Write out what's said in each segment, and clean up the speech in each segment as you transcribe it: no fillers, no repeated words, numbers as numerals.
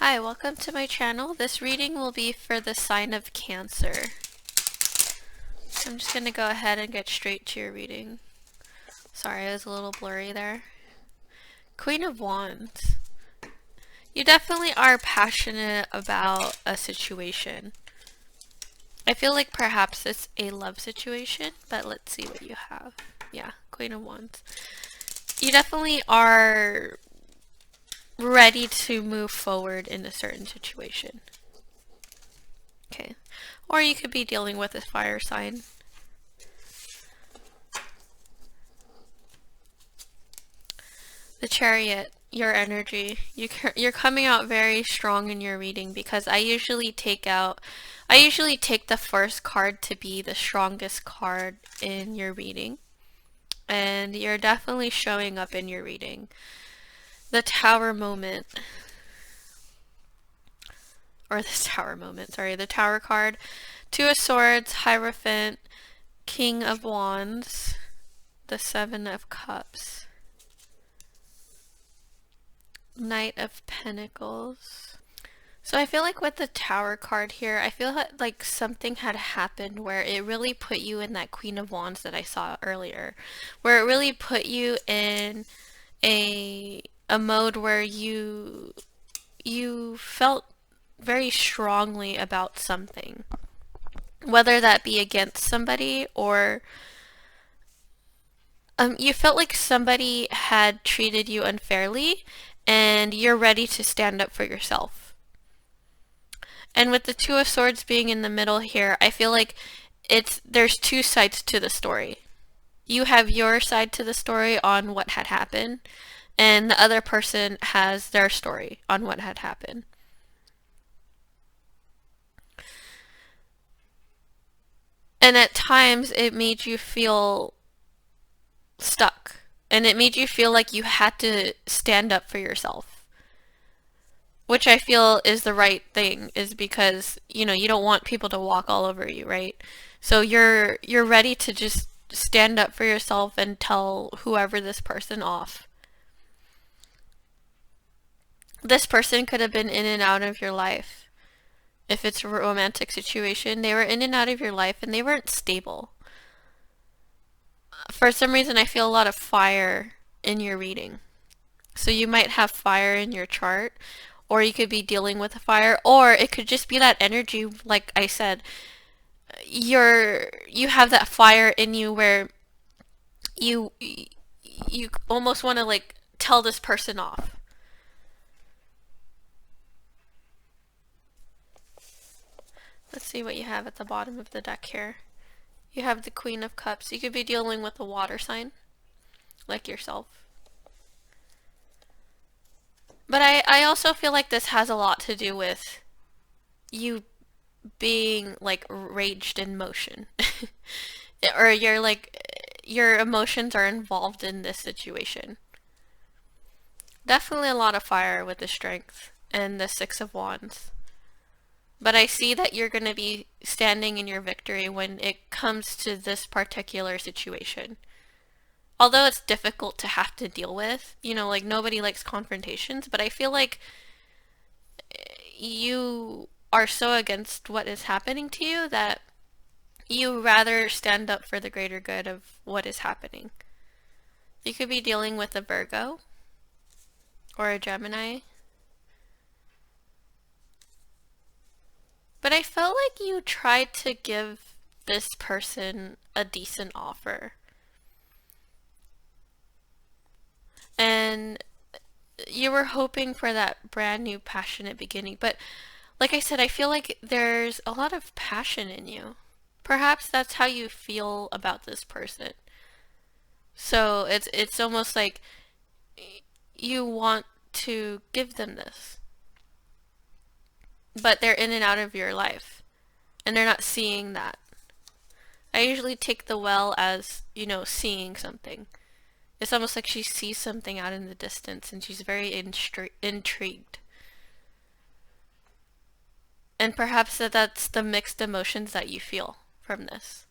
Hi, welcome to my channel. This reading will be for the sign of Cancer. I'm just going to go ahead and get straight to your reading. Sorry, it was a little blurry there. Queen of Wands. You definitely are passionate about a situation. I feel like perhaps it's a love situation, but let's see what you have. Yeah, Queen of Wands. You definitely are ready to move forward in a certain situation. Okay. Or you could be dealing with a fire sign. The Chariot, your energy. You're coming out very strong in your reading because I usually take the first card to be the strongest card in your reading. And you're definitely showing up in your reading. The Tower moment. Or the Tower moment, sorry. The Tower card. Two of Swords, Hierophant, King of Wands, the Seven of Cups. Knight of Pentacles. So I feel like with the Tower card here, I feel like something had happened where it really put you in that Queen of Wands that I saw earlier. Where it really put you in a mode where you felt very strongly about something. Whether that be against somebody or you felt like somebody had treated you unfairly and you're ready to stand up for yourself. And with the Two of Swords being in the middle here, I feel like there's two sides to the story. You have your side to the story on what had happened, and the other person has their story on what had happened. And at times it made you feel stuck. And it made you feel like you had to stand up for yourself. Which I feel is the right thing, is because, you don't want people to walk all over you, right? So you're ready to just stand up for yourself and tell whoever this person off. This person could have been in and out of your life. If it's a romantic situation, they were in and out of your life and they weren't stable. For some reason, I feel a lot of fire in your reading. So you might have fire in your chart, or you could be dealing with a fire, or it could just be that energy, like I said, you have that fire in you where you almost want to like tell this person off. Let's see what you have at the bottom of the deck here. You have the Queen of Cups. You could be dealing with a water sign, like yourself. But I also feel like this has a lot to do with you being like raged in motion. Or your emotions are involved in this situation. Definitely a lot of fire with the Strength and the Six of Wands. But I see that you're going to be standing in your victory when it comes to this particular situation. Although it's difficult to have to deal with, like nobody likes confrontations, but I feel like you are so against what is happening to you that you rather stand up for the greater good of what is happening. You could be dealing with a Virgo or a Gemini. But I felt like you tried to give this person a decent offer. And you were hoping for that brand new passionate beginning. But like I said, I feel like there's a lot of passion in you. Perhaps that's how you feel about this person. So it's almost like you want to give them this. But they're in and out of your life. And they're not seeing that. I usually take the well as, seeing something. It's almost like she sees something out in the distance and she's very intrigued. And perhaps that's the mixed emotions that you feel from this.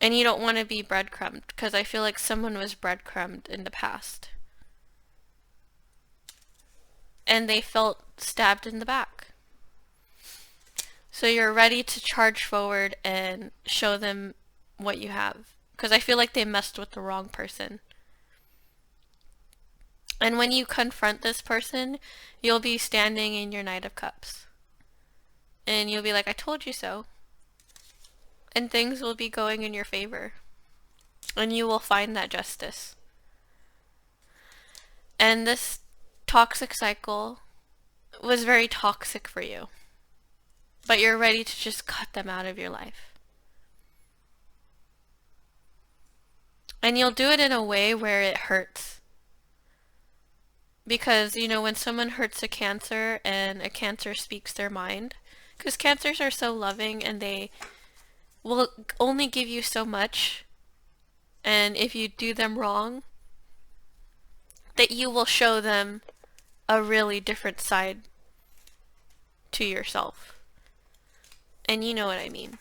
And you don't want to be breadcrumbed, because I feel like someone was breadcrumbed in the past. and they felt stabbed in the back. So you're ready to charge forward and show them what you have. Because I feel like they messed with the wrong person. And when you confront this person, you'll be standing in your Knight of Cups. And you'll be like, I told you so. And things will be going in your favor. And you will find that justice. And this toxic cycle was very toxic for you. But you're ready to just cut them out of your life. And you'll do it in a way where it hurts. Because, you know, when someone hurts a Cancer and a Cancer speaks their mind, because Cancers are so loving and they will only give you so much, and if you do them wrong, that you will show them a really different side to yourself. And you know what I mean.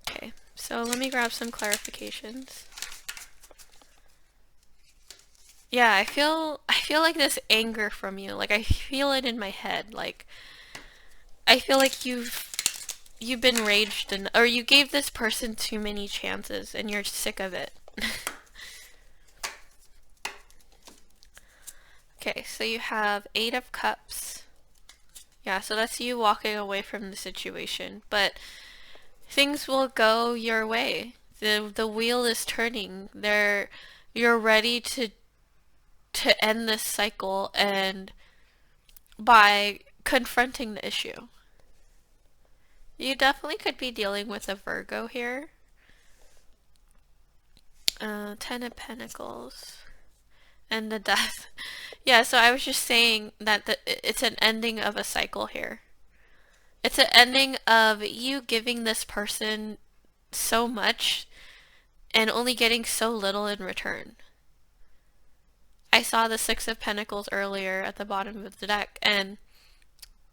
Okay, so let me grab some clarifications. Yeah, I feel like this anger from you. Like, I feel it in my head. Like, I feel like you've been raged and, or you gave this person too many chances and you're sick of it. Okay, so you have 8 of Cups. Yeah, so that's you walking away from the situation, but things will go your way. The wheel is turning. You're ready to end this cycle, and by confronting the issue. You definitely could be dealing with a Virgo here. 10 of Pentacles. And the Death. Yeah, so I was just saying that it's an ending of a cycle here. It's an ending of you giving this person so much and only getting so little in return. I saw the 6 of Pentacles earlier at the bottom of the deck, and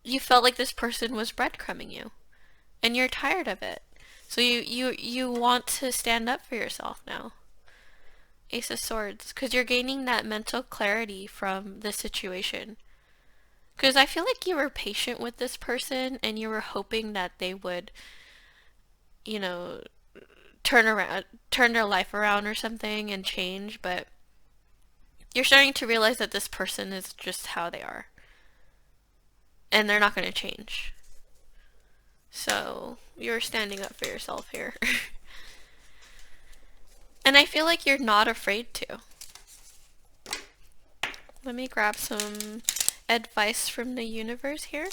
you felt like this person was breadcrumbing you. And you're tired of it. So you want to stand up for yourself now. Ace of Swords. Because you're gaining that mental clarity from this situation. Because I feel like you were patient with this person and you were hoping that they would, you know, turn their life around or something and change, but you're starting to realize that this person is just how they are. And they're not going to change. So, you're standing up for yourself here. And I feel like you're not afraid to. Let me grab some advice from the universe here.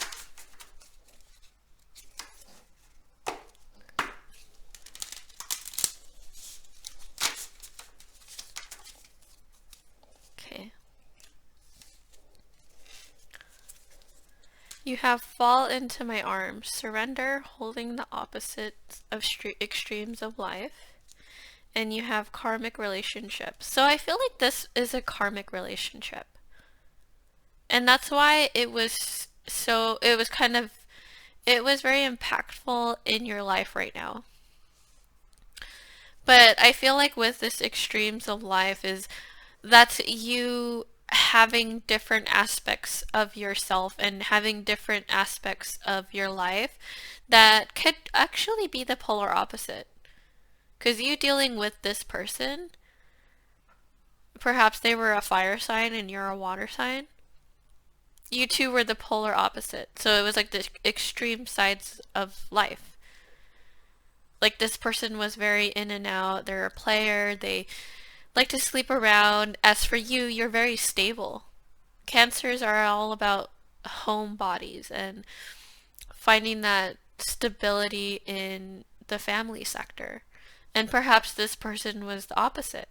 Okay. You have fall into my arms, surrender, holding the opposites of extremes of life. And you have karmic relationships. So I feel like this is a karmic relationship. And that's why it was very impactful in your life right now. But I feel like with this extremes of life that's you having different aspects of yourself and having different aspects of your life that could actually be the polar opposite. Because you dealing with this person, perhaps they were a fire sign and you're a water sign. You two were the polar opposite. So it was like the extreme sides of life. Like this person was very in and out. They're a player. They like to sleep around. As for you, you're very stable. Cancers are all about home bodies and finding that stability in the family sector. And perhaps this person was the opposite.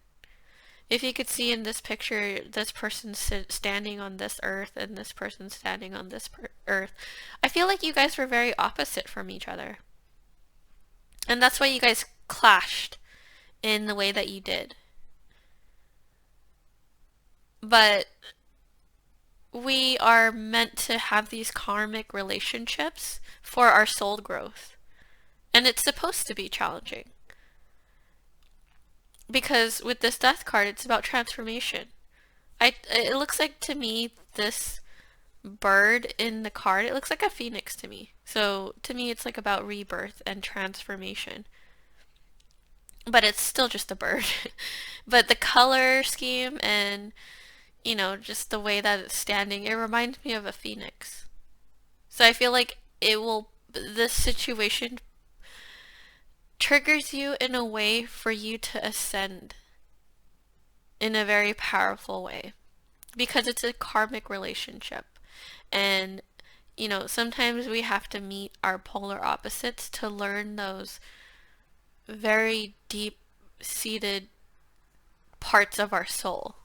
If you could see in this picture, this person standing on this earth and this person standing on this earth, I feel like you guys were very opposite from each other. And that's why you guys clashed in the way that you did. But we are meant to have these karmic relationships for our soul growth. And it's supposed to be challenging. Because with this Death card, it's about transformation. It looks like to me this bird in the card, it looks like a phoenix to me. So to me it's like about rebirth and transformation. But it's still just a bird. But the color scheme and, you know, just the way that it's standing, it reminds me of a phoenix. So I feel like this situation triggers you in a way for you to ascend in a very powerful way because it's a karmic relationship. And, you know, sometimes we have to meet our polar opposites to learn those very deep seated parts of our soul.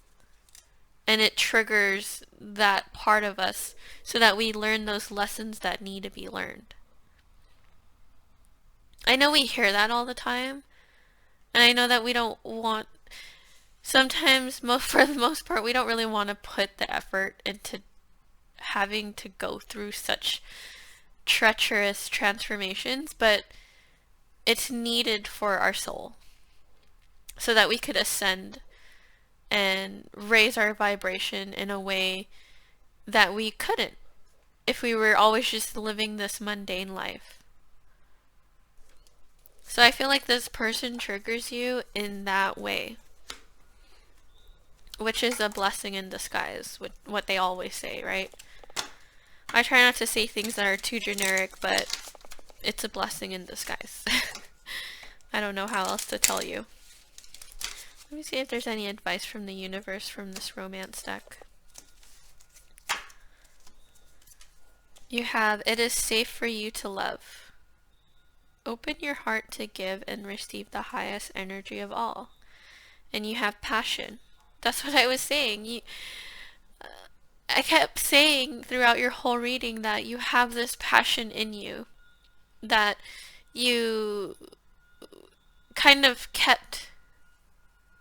And it triggers that part of us so that we learn those lessons that need to be learned. I know we hear that all the time, and I know that we don't want, sometimes, for the most part, we don't really want to put the effort into having to go through such treacherous transformations, but it's needed for our soul so that we could ascend and raise our vibration in a way that we couldn't if we were always just living this mundane life. So I feel like this person triggers you in that way, which is a blessing in disguise, what they always say, right? I try not to say things that are too generic, but it's a blessing in disguise. I don't know how else to tell you. Let me see if there's any advice from the universe from this romance deck. You have, it is safe for you to love. Open your heart to give and receive the highest energy of all. And you have passion. That's what I was saying. I kept saying throughout your whole reading that you have this passion in you that you kind of kept,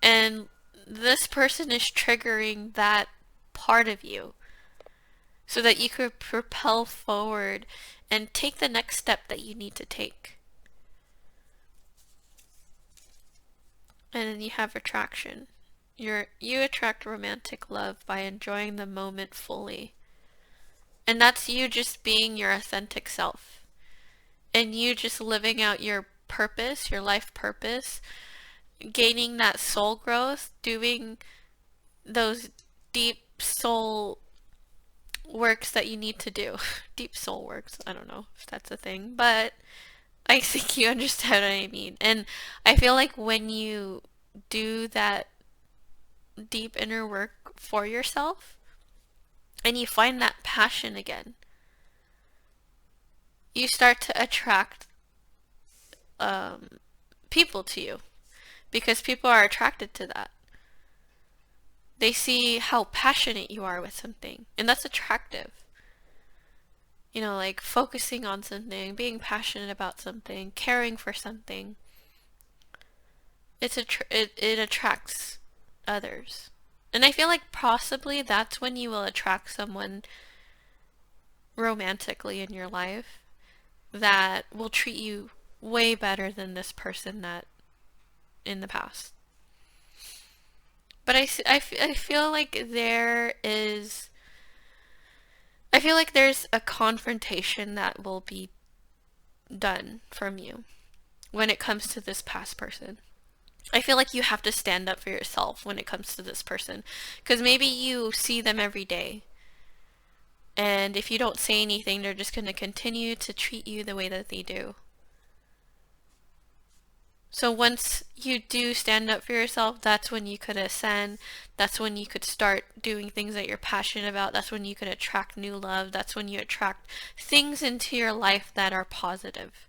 and this person is triggering that part of you so that you could propel forward and take the next step that you need to take. And then you have attraction. You attract romantic love by enjoying the moment fully. And that's you just being your authentic self. And you just living out your purpose, your life purpose, gaining that soul growth, doing those deep soul works that you need to do. Deep soul works, I don't know if that's a thing, but I think you understand what I mean. And I feel like when you do that deep inner work for yourself and you find that passion again, you start to attract people to you because people are attracted to that. They see how passionate you are with something, and that's attractive. You know, like focusing on something, being passionate about something, caring for something. It attracts others. And I feel like possibly that's when you will attract someone romantically in your life that will treat you way better than this person that in the past. But I feel like I feel like there's a confrontation that will be done from you when it comes to this past person. I feel like you have to stand up for yourself when it comes to this person. Because maybe you see them every day. And if you don't say anything, they're just going to continue to treat you the way that they do. So once you do stand up for yourself, that's when you could ascend. That's when you could start doing things that you're passionate about. That's when you could attract new love. That's when you attract things into your life that are positive.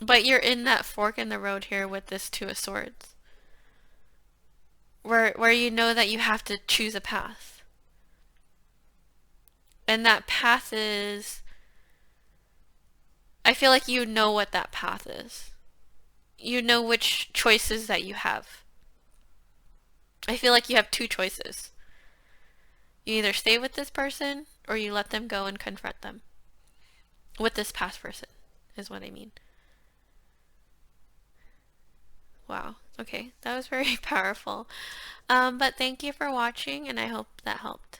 But you're in that fork in the road here with this Two of Swords. Where you know that you have to choose a path. And that path is, I feel like you know what that path is. You know which choices that you have. I feel like you have two choices. You either stay with this person or you let them go and confront them. With this past person is what I mean. Wow. Okay, that was very powerful. But thank you for watching, and I hope that helped.